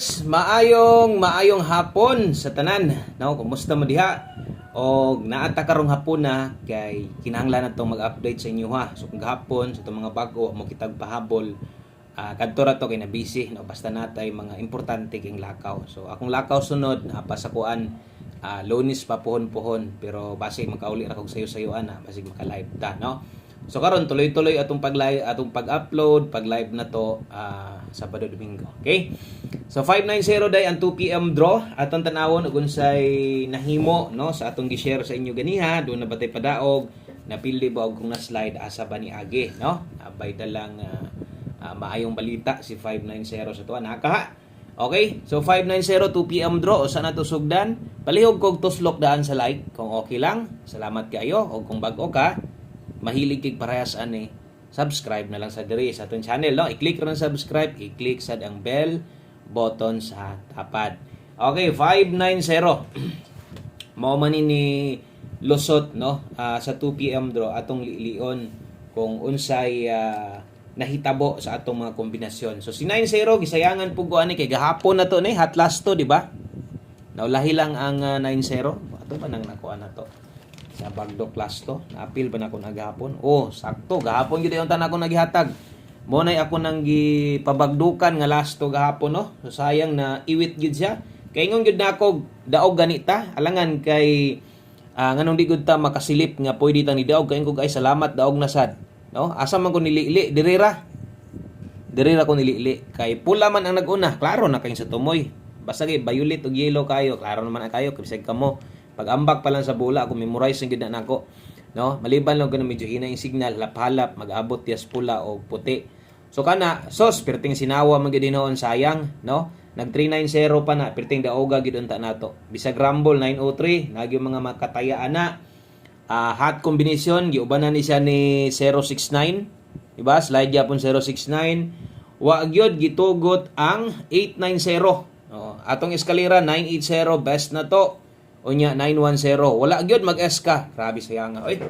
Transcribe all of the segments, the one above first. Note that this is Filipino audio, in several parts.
Maayong hapon sa tanan. No, kumusta mo diha? O naata karong hapon na kay kinahanglan nato mag-update sa inyo ha. So kung gahapon sa itong mga bago mo kitag pahabol, kadto ra to kay na busy no, basta natay mga importante king lakaw. So akong lakaw sunod na pasakuan Lunes pa puhon-puhon pero base magkauli ra kog sayo-sayoan na base maka-live ta no. So karon tuloy-tuloy atong pag-upload, pag-live na to Sabado Domingo. Okay? So 590 day ang 2 PM draw atong tanawon ug unsay nahimo no sa atong gi-share sa inyo ganiha, do na batay padaog, napildi ba og kung na slide asa ba ni agi no? Abay dalang maayong balita si 590 sa tuwa naka. Okay? So 590 2 PM draw o sana to sugdan. Palihog kog tuslok daan sa like kung okay lang. Salamat kayo o kung bag-o ka mahilig kig parehas ani subscribe na lang sa diri sa atong channel no, i-click ra ang subscribe, i-click sad ang bell button sa tapad. Okay, 590 mao man ni lusot no sa 2 PM draw atong lilion kung unsay nahitabo sa atong mga kombinasyon. So si 90 gisayangan pug ko ani kay gahapon na to ni hot last to di ba, naulahi lang ang 90 ato pa nang nakuha na to sa Bagdo class to. Naapil ba na ako nagahapon? Oh, sakto. Gahapon gid yung tanan ako nagihatag. Mo nay ako nang gipabagdukan nga last to gahapon no. So sayang na iwit gid siya. Kay ingon gid nako daog ganita. Alangan kay nganong di gud ta makasilip nga pwede ta ni daog kay ko ay salamat daog na sad. No? Asa man ko nilili dirira. Dirira ko nilili kay pula man ang naguna. Klaro na kay sa tumoy. Basta kay violet ug yellow kayo. Klaro naman na kayo bisag kamo. Pag-ambak pa lang sa bola, ako memorize ang gid na nako. No? Maliban lang ganun medyo hina yung signal, halap-halap, mag-abot tiyas pula o puti. So kana, perting sinawa man gid noon sayang, no? Nag 390 pa na, perting daoga gid unta nato. Bisag rumble 903, nagyo mga makatayaan na. Hot combination, giubanan ni siya ni 069. Diba? Slide yapon 069. Wa gyud gitugot ang 890. Atong eskalera 980, best na to. Unya 910. Wala gyud mag-S ka. Grabe sayang nga. Oy.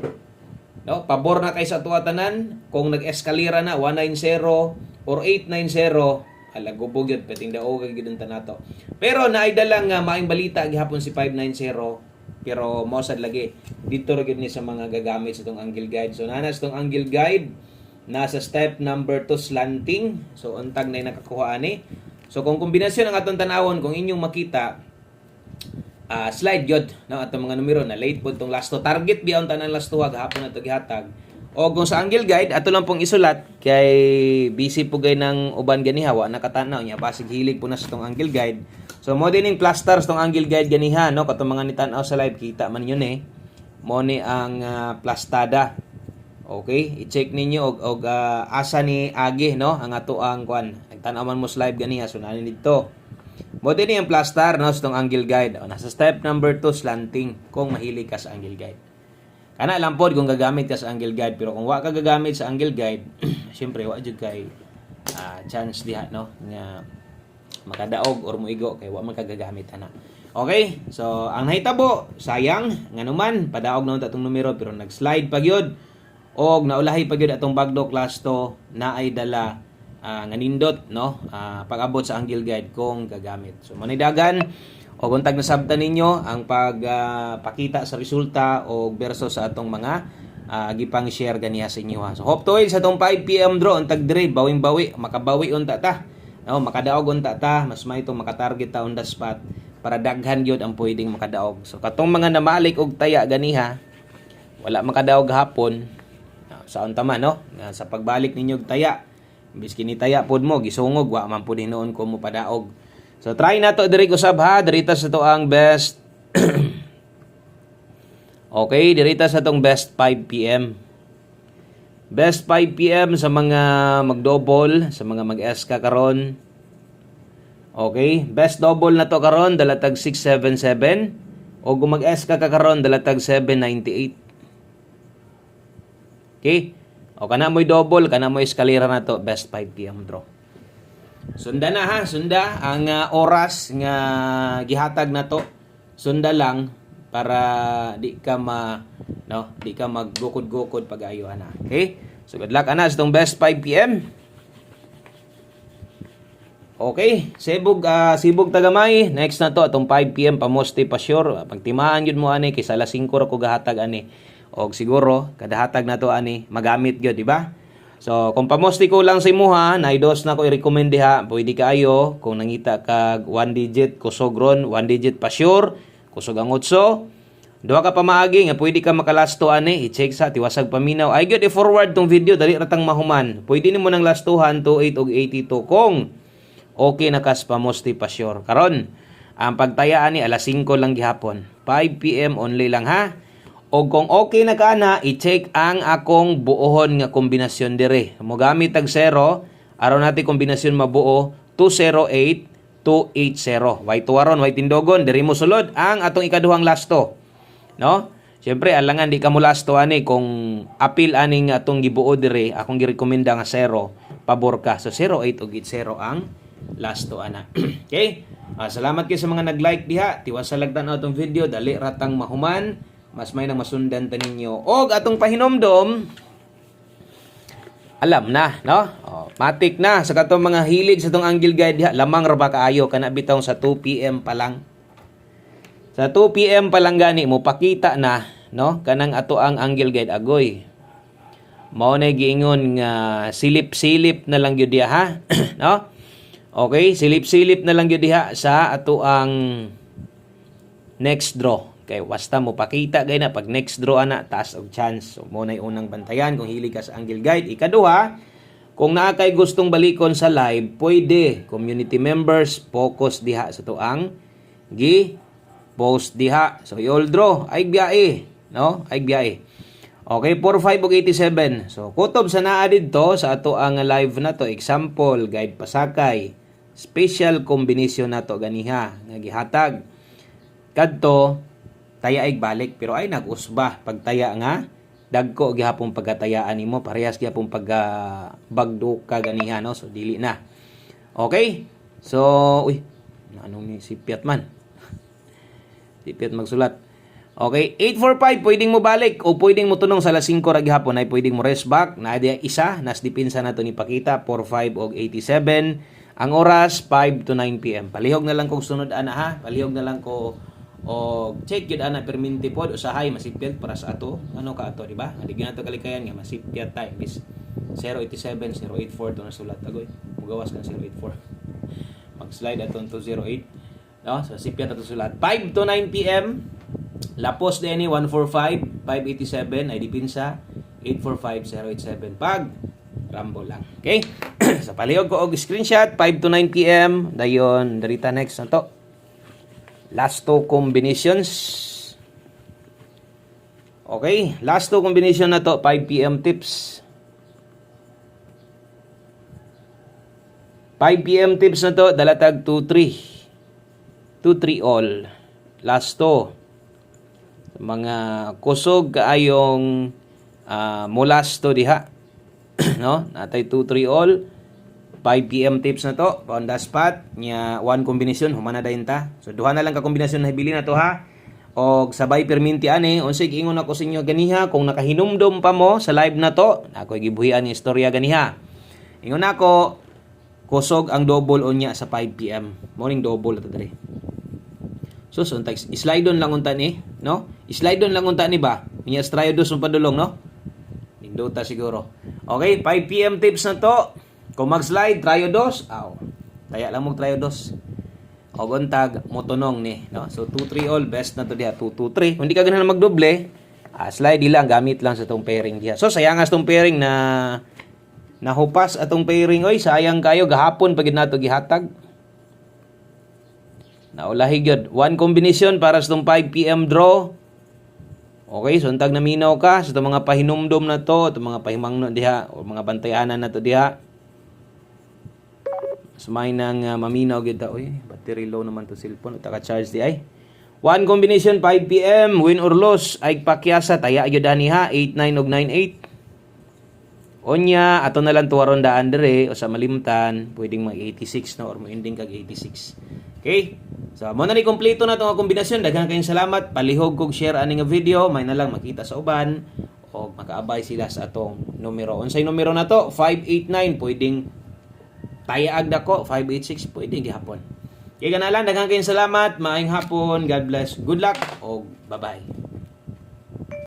No, pabor na kay sa tuwa tanan kung nag-eskalera na 190 or 890, ala gubog gyud peting daog gyud unta nato. Pero naay dalang maayong balita gihapon si 590 pero mosad lagi dito ra gyud ni sa mga gagamit sa tong angle guide. So nanas tong angle guide nasa step number 2 slanting. So untag na nakakuha ani. So kung kombinasyon ang atong tanawon kung inyong makita slide yun no, at mga numero na late po itong last to target beyond tanan last to gahapon na ito gihatag o kung sa angle guide ato lang pong isulat kay busy po gay ng uban ganiha wa nakatanaw niya basig hilig po na sa itong angle guide. So mo din yung plasters itong angle guide ganiha no, katong mga nitanaw sa live kita man yun mo ni ang plastada. Okay, i-check ninyo og asa ni agi no ang ato ang kwan nagtanaw man mo sa live ganiha so nani dito. Mo din yung plaster no sa angle guide. Nasa step number 2 slanting kung mahilig ka sa angle guide. Kana lang pod kung gagamit ka sa angle guide pero kung wa ka gagamit sa angle guide, syempre wa jud kay chance diha no nga makadaog or muigo kay wa man ka gagamit ana. Okay? So ang nahitabo sayang nganuman padaog na unta tong numero pero nag-slide pa gyud og naulahi pa gyud atong Bagdo class to na ay dala nga nindot no pag-abot sa angle guide kung gagamit. So manidagan o untag na sabta ninyo ang pagpakita sa resulta o versus sa atong mga gipang share ganiya sa inyo ha. So hope to sa atong 5 PM draw untag dire bawing-bawi makabawi unta ta no, makadaog unta ta mas may itong makatarget ta on the spot para daghan gyud ang pwedeng makadaog. So katong mga namalik og taya ganiha wala makadaog hapon sa unta man no sa pagbalik ninyo og taya biski ni taya pod mo gisungog wa man pud noon ko mo padaog. So try na to diri usab ha, dirita sa to ang best okay, dirita sa tong best 5 PM. Best 5 PM sa mga mag-double, sa mga mag-SK karon. Okay, best double na to karon dalatag 677 o kung mag-SK ka karon dalatag 798. Okay? O kana mo'y double, kana mo'y eskalera na to, best 5 PM draw. Sunda na ha, sunda ang oras nga gihatag na to. Sunda lang para di ka maggukod-gukod pag-ayo ana. Okay? So good luck ana sa tong best 5 PM. Okay, Sibog Tagamay. Next na to atong 5 PM pamoste pa sure. Pagtimaan yun mo ani kay alas 5 ra ko gahatag ani. Og siguro kada hatag na to ani magamit gyud, di ba? So kung pamoste ko lang sa imuha, naidos na ko i-recommend diha. Pwede kayo kung nangita kag 1 digit kusog ron, 1 digit pa sure, kusog ang utso. Duha ka pa maagi nga pwede ka makalasto ani, i-check sa tiwasag paminaw. Ay gyud i-forward tong video dali ratang mahuman. Pwede nimo nang lastuhan 28 og 82 kung okay na kas pamoste pa sure. Karon, ang pagtayaan ni alas 5 lang gihapon. 5 PM only lang ha. O kung okay na ka na, i-check ang akong buohon nga kombinasyon dire. Mo gamit tag 0, aron natin kombinasyon mabuo 208 280. Way tuwaron, way tindogon, diri mo sulod ang atong ikaduhang lasto. No? Siyempre, alangan di ka mo lasto ani kung apil ani nga atong gibuo dire, akong girekomenda nga 0, pabor ka. So 08 ug 80 ang lasto ana. Okay? Salamat kayo sa mga nag-like diha. Tiwasalag tanaw tong video, dali ratang mahuman. Mas may nang masundan ta ninyo. Og atong pahinomdom, alam na, no? Matik na sa katong mga hilig sa tong angle guide diha, lamang ra ba kaayo kana bitaw sa 2 PM pa lang. Sa 2 PM pa lang gani mo pakita na, no? Kanang ato ang angle guide agoy. Mao na giingon nga silip-silip na lang gyud diha ha, no? Okay, silip-silip na lang yun diha sa ato ang next draw. Okay, basta mo pakita gay na pag next draw ana taas og chance. So mo nay unang bantayan kung hilig ka sa angle guide. Ikaduha, kung naa kay gustong balikon sa live, pwede community members focus diha sa ato ang post diha. So i-all draw ay biyae, no? Ay biyae. Okay, 45 ug 87. So kutob sa naa didto sa ato ang live na to, example guide pasakay. Special combination na to ganiha nga gihatag kadto tayaig balik pero ay nag-usba pagtaya nga dagko gihapon pagkatayaan nimo parehas gihapon bagdo ka ganiha no, so dili na. Okay, so anong ni sipiat man sipiat magsulat. Okay, 845 pwedeng mo balik o pwedeng mo tunong sa alas 5 ra gihapon ay pwedeng mo rest back na dia isa nas depensa nato ni pakita 45 og 87. Ang oras 5 to 9 PM. Palihog na lang kog sunod ana ha. Palihog na lang ko o check yun ana perminti pod usahay masipyat para sa ato. Ano ka ato, di ba? Hindi ginato kalikayan nga masipyat tayo. Bis 087 084 to na sulat agoy. Mugawas kan 084. Mag-slide aton to 08. No, so sipyat ato sulat 5 to 9 PM. Lapos ni 145 587 ay dipinsa 845 087 pag rambo lang. Okay? Sa palihog ko og screenshot 5 to 9 PM dayon darita next na to. Last two combinations. Okay, last two combination na to 5 PM tips. 5 PM tips na to dalatag 2-3. 2-3 all. Last two. Mga kusog kaayong mulas to diha. No? Natay 2-3 all. 5 PM tips na to. On the spot. Nya one combination. Humana dahin ta. So duha na lang ka kombinasyon na hibili na to ha. O sabay perminti ani. Unsig ingon ako sa inyo ganiha. Kung nakahinumdom pa mo sa live na to. Ako'y gibuhian ng istorya ganiha. Ingon ako. Kusog ang double unya sa 5 PM. Morning double ito dali. So untag slide on lang unta ni, no? Slide on lang unta ni ba? Nya try dos padulong, no? Indota siguro. Okay, 5 PM tips na to. Kung mag-slide, tryo dos. Taya lang mo tryo dos. O untag, motonong ni. No? So, 2-3 all. Best na to diha. 2-2-3. Kung di ka ganahan magdoble, slide lang. Gamit lang sa itong pairing diha. So, sayang as itong pairing na nahupas atong pairing. Oy, sayang kayo. Gahapon pag nato gihatag. Naulahi gyud. One combination para sa itong 5 PM draw. Okay, so untag naminaw ka sa mga pahinumdom na to, itong mga pahimangno diha o mga bantayanan na to diha. Sumay nang maminaw gyud ta. Oy, battery low naman to cellphone, uta ka charge di ay. One combination 5 PM, win or loss ay pakyasa taya gyud ani ha, 89 ug 98. Onya ato na lang tuwaron daan dire o sa malimtan, pwedeng mag 86 no or mo ending kag 86. Okay? So, mo na ni kompleto na itong kombinasyon. Daghang kayong salamat. Palihog kog share ani nga video. May na lang makita sa uban o makaabay sila sa atong numero. Unsay numero na to? 589. Pwedeng tayaag dako 586 pwede gihapon. Kaya ganalan daghang kayong salamat, maayong hapon, God bless. Good luck o bye-bye.